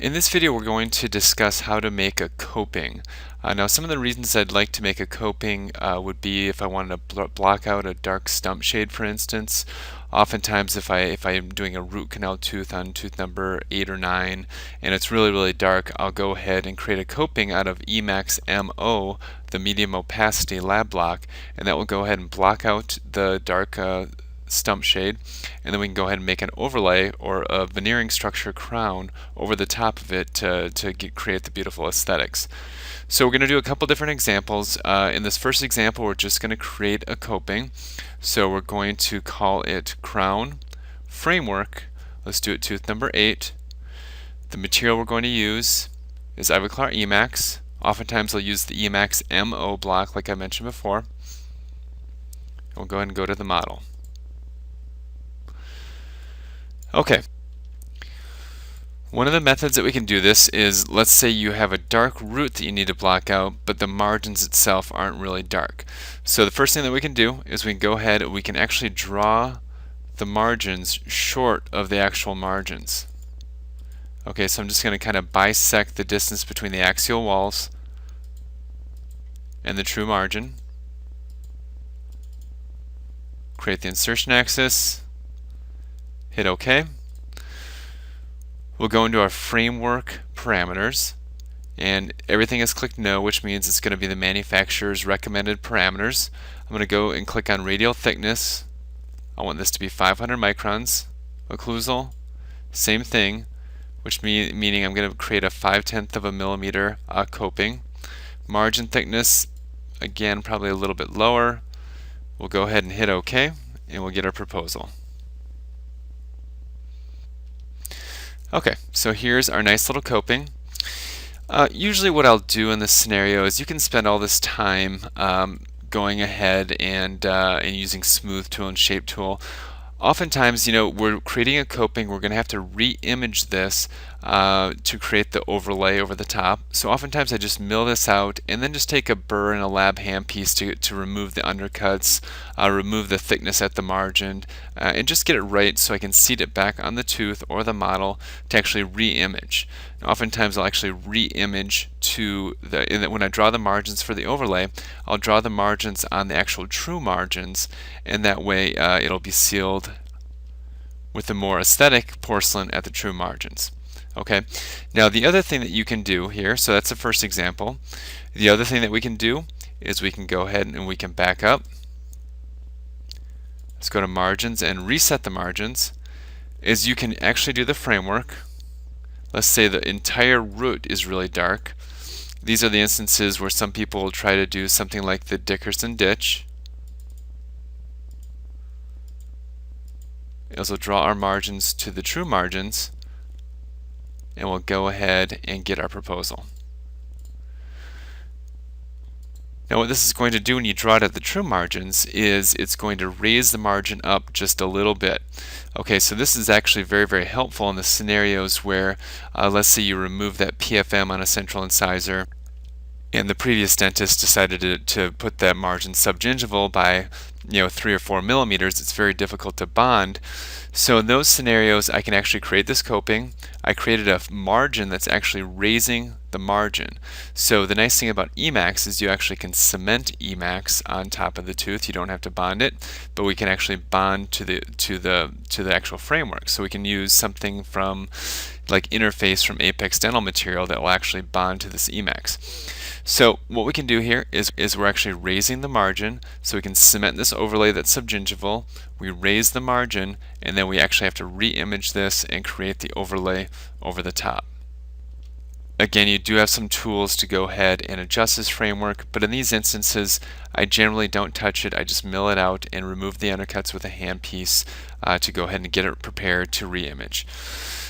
In this video we're going to discuss how to make a coping. Now some of the reasons I'd like to make a coping would be if I wanted to block out a dark stump shade, for instance. Oftentimes if I am doing a root canal tooth on tooth number 8 or 9 and it's really dark, I'll go ahead and create a coping out of Emax MO, the medium opacity lab block, and that will go ahead and block out the dark stump shade, and then we can go ahead and make an overlay or a veneering structure crown over the top of it to create the beautiful aesthetics. So we're going to do a couple different examples. In this first example we're just going to create a coping. So we're going to call it crown framework. Let's do it tooth number 8. The material we're going to use is Ivoclar Emax. Oftentimes I'll use the Emax MO block like I mentioned before. We'll go ahead and go to the model. Okay, one of the methods that we can do this is, let's say you have a dark root that you need to block out, but the margins itself aren't really dark. So the first thing that we can do is we can go ahead and we can actually draw the margins short of the actual margins. Okay, so I'm just going to kind of bisect the distance between the axial walls and the true margin. Create the insertion axis. Hit OK. We'll go into our framework parameters, and everything is clicked no, which means it's going to be the manufacturer's recommended parameters. I'm going to go and click on radial thickness. I want this to be 500 microns. Occlusal, same thing, which meaning I'm going to create a 5/10 of a millimeter coping. Margin thickness, again, probably a little bit lower. We'll go ahead and hit OK, and we'll get our proposal. Okay, so here's our nice little coping. Usually what I'll do in this scenario is you can spend all this time going ahead and using smooth tool and shape tool. Oftentimes, we're creating a coping, we're going to have to re-image this to create the overlay over the top. So oftentimes I just mill this out and then just take a burr and a lab handpiece to remove the undercuts, remove the thickness at the margin, and just get it right so I can seat it back on the tooth or the model to actually re-image. Oftentimes I'll actually re-image when I draw the margins for the overlay, I'll draw the margins on the actual true margins, and that way it'll be sealed with the more aesthetic porcelain at the true margins. Okay, now the other thing that you can do here, so that's the first example. The other thing that we can do is we can go ahead and we can back up. Let's go to margins and reset the margins. Is you can actually do the framework. Let's say the entire root is really dark. These are the instances where some people will try to do something like the Dickerson ditch. We'll draw our margins to the true margins, and we'll go ahead and get our proposal. Now what this is going to do when you draw it at the true margins is it's going to raise the margin up just a little bit. Okay, so this is actually very helpful in the scenarios where let's say you remove that PFM on a central incisor and the previous dentist decided to put that margin subgingival by 3 or 4 millimeters. It's very difficult to bond. So in those scenarios I can actually create this coping. I created a margin that's actually raising the margin. So the nice thing about Emax is you actually can cement Emax on top of the tooth. You don't have to bond it, but we can actually bond to the actual framework. So we can use something from like Interface from Apex Dental Material that will actually bond to this Emax. So what we can do here is we're actually raising the margin, so we can cement this overlay that's subgingival. We raise the margin, and then we actually have to re-image this and create the overlay over the top. Again, you do have some tools to go ahead and adjust this framework, but in these instances I generally don't touch it. I just mill it out and remove the undercuts with a handpiece to go ahead and get it prepared to re-image.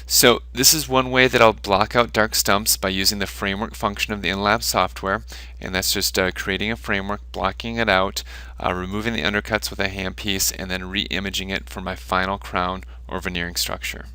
So this is one way that I'll block out dark stumps, by using the framework function of the inLAB software, and that's just creating a framework, blocking it out, removing the undercuts with a handpiece, and then re-imaging it for my final crown or veneering structure.